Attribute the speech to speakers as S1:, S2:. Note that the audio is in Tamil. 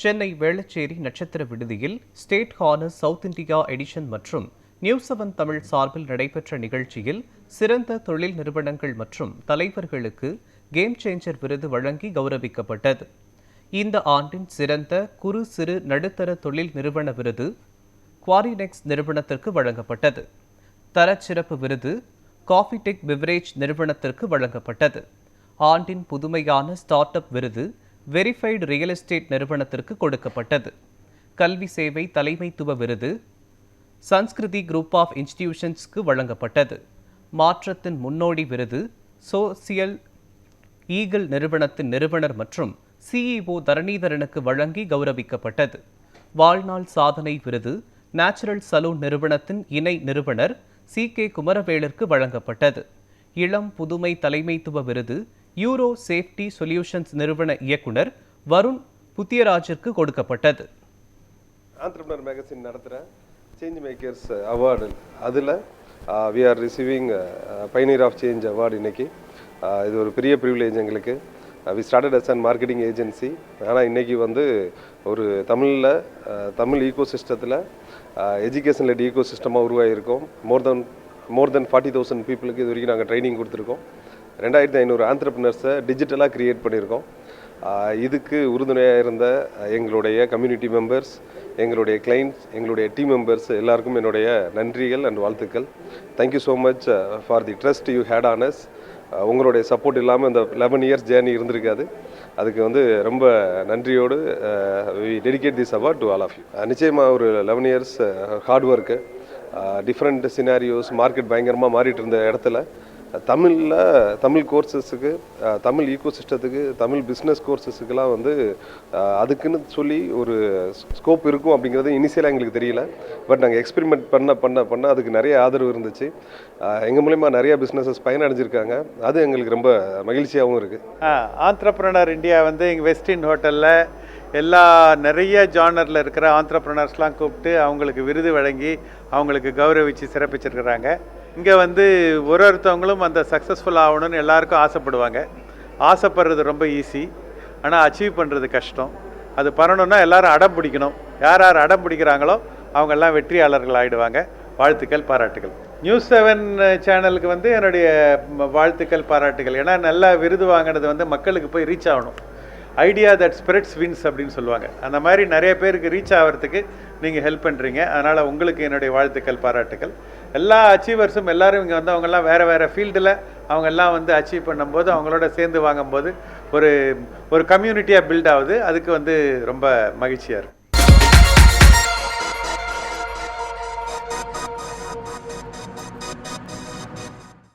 S1: சென்னை வேளச்சேரி நட்சத்திர விடுதியில் state honours south India edition மற்றும் நியூஸ்7 தமிழ் சார்பில் நடைபெற்ற நிகழ்ச்சியில் சிறந்த தொழில் நிறுவனங்கள் மற்றும் தலைவர்களுக்கு கேம் சேஞ்சர் விருது வழங்கி கௌரவிக்கப்பட்டது. இந்த ஆண்டின் சிறந்த குறு சிறு நடுத்தர தொழில் நிறுவன விருது குவாரினெக்ஸ் நிறுவனத்திற்கு வழங்கப்பட்டது. தரச்சிறப்பு விருது காஃபிடெக் பிவரேஜ் நிறுவனத்திற்கு வழங்கப்பட்டது. ஆண்டின் புதுமையான ஸ்டார்ட் அப் விருது வெரிஃபைடு ரியல் எஸ்டேட் நிறுவனத்திற்கு கொடுக்கப்பட்டது. கல்வி சேவை தலைமைத்துவ விருது சன்ஸ்கிருதி குரூப் ஆஃப் இன்ஸ்டிடியூஷன்ஸ்க்கு வழங்கப்பட்டது. மாற்றத்தின் முன்னோடி விருது சோசியல் ஈகிள் நிறுவனத்தின் நிறுவனர் மற்றும் சிஇஓ தரணிதரனுக்கு வழங்கி கௌரவிக்கப்பட்டது. வாழ்நாள் சாதனை விருது நேச்சுரல் சலூன் நிறுவனத்தின் இணை நிறுவனர் சி.கே. குமரவேலுக்கு வழங்கப்பட்டது. இளம் புதுமை தலைமைத்துவ விருது யூரோ சேஃப்டி சொல்யூஷன்ஸ் நிறுவன இயக்குனர் வருண் புத்தியராஜிற்கு கொடுக்கப்பட்டது.
S2: ஆண்டர்பிரனர் மேகசின் நடத்துகிற சேஞ்ச் மேக்கர்ஸ் அவார்டு அதில் we are receiving pioneer of change award இன்னைக்கு. இது ஒரு பெரிய ப்ரிவிலேஜ் எங்களுக்கு. We started as and marketing agency. ஆனால் இன்றைக்கி ஒரு தமிழ் ஈகோ சிஸ்டத்தில் எஜுகேஷன் லெட் ஈகோ சிஸ்டமாக உருவாகியிருக்கோம். மோர் தென் 40,000 பீப்புளுக்கு இது வரைக்கும் நாங்கள் ட்ரைனிங் கொடுத்துருக்கோம். 2,500 ஆண்டர்பிரினர்ஸை டிஜிட்டலாக க்ரியேட் பண்ணியிருக்கோம். இதுக்கு உறுதுணையாக இருந்த எங்களுடைய கம்யூனிட்டி மெம்பர்ஸ், எங்களுடைய கிளைண்ட்ஸ், எங்களுடைய டீம் மெம்பர்ஸ் எல்லாருக்கும் என்னுடைய நன்றிகள் அண்ட் வாழ்த்துக்கள். Thank you so much for the trust you had on us. உங்களுடைய சப்போர்ட் இல்லாமல் இந்த 11 இயர்ஸ் ஜேர்னி இருந்திருக்காது. அதுக்கு ரொம்ப நன்றியோடு we dedicate this award to all of you. நிச்சயமாக ஒரு 11 years hard work, different scenarios, market பயங்கரமாக மாறிட்டு இருந்த இடத்துல தமிழ் கோர்சஸுக்கு, தமிழ் ஈகோ சிஸ்டத்துக்கு, தமிழ் பிஸ்னஸ் கோர்சஸுக்கெல்லாம் அதுக்குன்னு சொல்லி ஒரு ஸ்கோப் இருக்கும் அப்படிங்கிறது இனிஷியலாக எங்களுக்கு தெரியல. பட் நாங்கள் எக்ஸ்பெரிமெண்ட் பண்ண அதுக்கு நிறைய ஆதரவு இருந்துச்சு. எங்கள் மூலமா நிறைய பிஸ்னஸஸ் பயனடைஞ்சிருக்காங்க. அது எங்களுக்கு ரொம்ப மகிழ்ச்சியாகவும் இருக்குது.
S3: ஆண்டர்பிரனர் இந்தியா இங்கே வெஸ்டின் ஹோட்டலில் நிறைய ஜானரில் இருக்கிற ஆண்டர்பிரனர்ஸ்லாம் கூப்பிட்டு அவங்களுக்கு விருது வழங்கி அவங்களுக்கு கௌரவிச்சு சிறப்பிச்சிருக்கிறாங்க. இங்கே ஒருத்தவங்களும் அந்த சக்ஸஸ்ஃபுல் ஆகணும்னு எல்லாருக்கும் ஆசைப்படுவாங்க. ஆசைப்படுறது ரொம்ப ஈஸி, ஆனால் அச்சீவ் பண்ணுறது கஷ்டம். அது பண்ணணுன்னா எல்லோரும் அடம் பிடிக்கணும். யார் யார் அடம் பிடிக்கிறாங்களோ அவங்கெல்லாம் வெற்றியாளர்கள் ஆகிடுவாங்க. வாழ்த்துக்கள், பாராட்டுகள். நியூஸ்7 சேனலுக்கு என்னுடைய வாழ்த்துக்கள், பாராட்டுகள். ஏன்னா நல்லா விருது வாங்கினது மக்களுக்கு போய் ரீச் ஆகணும். ஐடியா தட் ஸ்பிரிட்ஸ் வின்ஸ் அப்படின்னு சொல்லுவாங்க. அந்த மாதிரி நிறைய பேருக்கு ரீச் ஆகிறதுக்கு நீங்கள் ஹெல்ப் பண்ணுறீங்க. அதனால் உங்களுக்கு என்னுடைய வாழ்த்துக்கள், பாராட்டுகள். எல்லா அச்சீவர்ஸும் எல்லோரும் இங்கே அவங்கெல்லாம் வேறு ஃபீல்டில் அவங்கெல்லாம் அச்சீவ் பண்ணும்போது அவங்களோட சேர்ந்து வாங்கும்போது ஒரு கம்யூனிட்டியாக பில்ட் ஆகுது. அதுக்கு ரொம்ப மகிழ்ச்சியாக இருக்குது.